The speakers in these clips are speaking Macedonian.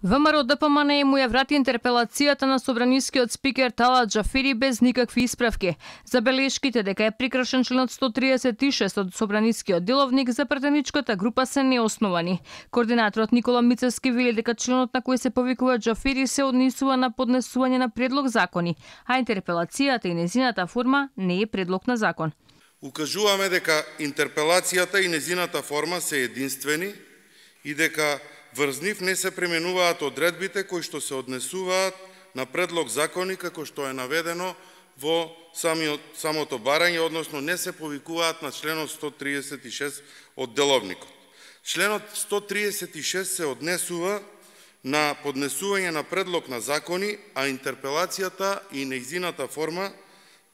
ВМРО ДПМН му ја врати интерпелацијата на собранискиот спикер Талат Џафери без никакви исправки. Забелешките дека е прекршен членот 136 од собранискиот деловник за претеничката група се неосновани. Координаторот Никола Мицевски вели дека членот на кој се повикува Џафери се однесува на поднесување на предлог закони, а интерпелацијата и незината форма не е предлог на закон. Укажуваме дека интерпелацијата и незината форма се единствени и дека врз нив не се применуваат одредбите кои што се однесуваат на предлог закони како што е наведено во самото барање, односно не се повикуваат на членот 136 од деловникот. Членот 136 се однесува на поднесување на предлог на закони, а интерпелацијата и нејзината форма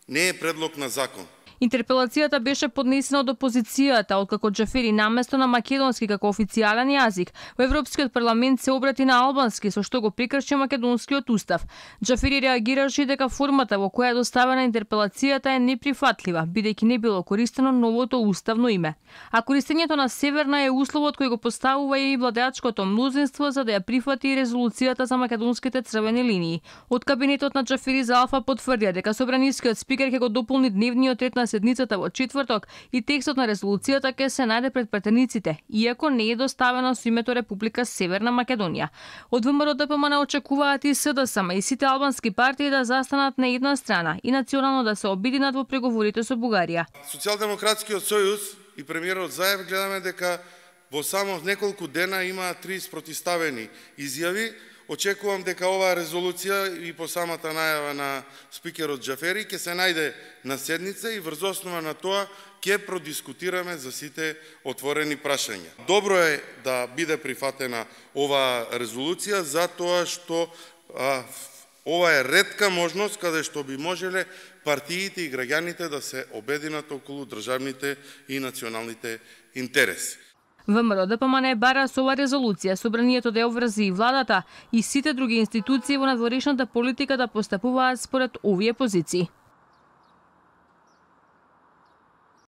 не е предлог на закон. Интерпелацијата беше поднесена од опозицијата, откако Џафери наместо на македонски како официјален јазик во Европскиот парламент се обрати на албански, со што го прекрши македонскиот устав. Џафери реагираше дека формата во која е доставена интерпелацијата е неприфатлива, бидејќи не било користено новото уставно име. А користењето на Северна е условот кој го поставува и владеачкото мнозинство за да ја прифати резолуцијата за македонските црвени линии. Од кабинетот на Џафери за Алфа потврдија дека собранискиот спикер ќе го дополни дневниот ред на седницата во четврток и текстот на резолуцијата ќе се најде пред претениците, иако не е доставено со името Република Северна Македонија. Од ВМРО ДПМН очекуваат и СДСМ и сите албански партии да застанат на една страна и национално да се обединат во преговорите со Бугарија. Социјалдемократскиот сојуз и премиерот Заев гледаме дека во само неколку дена има 3 спротивставени изјави. Очекувам дека оваа резолуција и по самата најава на спикерот Џафери ќе се најде на седница и врз основа на тоа ќе продискутираме за сите отворени прашања. Добро е да биде прифатена оваа резолуција затоа што ова е ретка можност каде што би можеле партиите и граѓаните да се обединат околу државните и националните интереси. ВМРО ДПМН бара со оваа резолуција собранието да ја обврзи и владата и сите други институции во надворешната политика да постапуваат според овие позиции.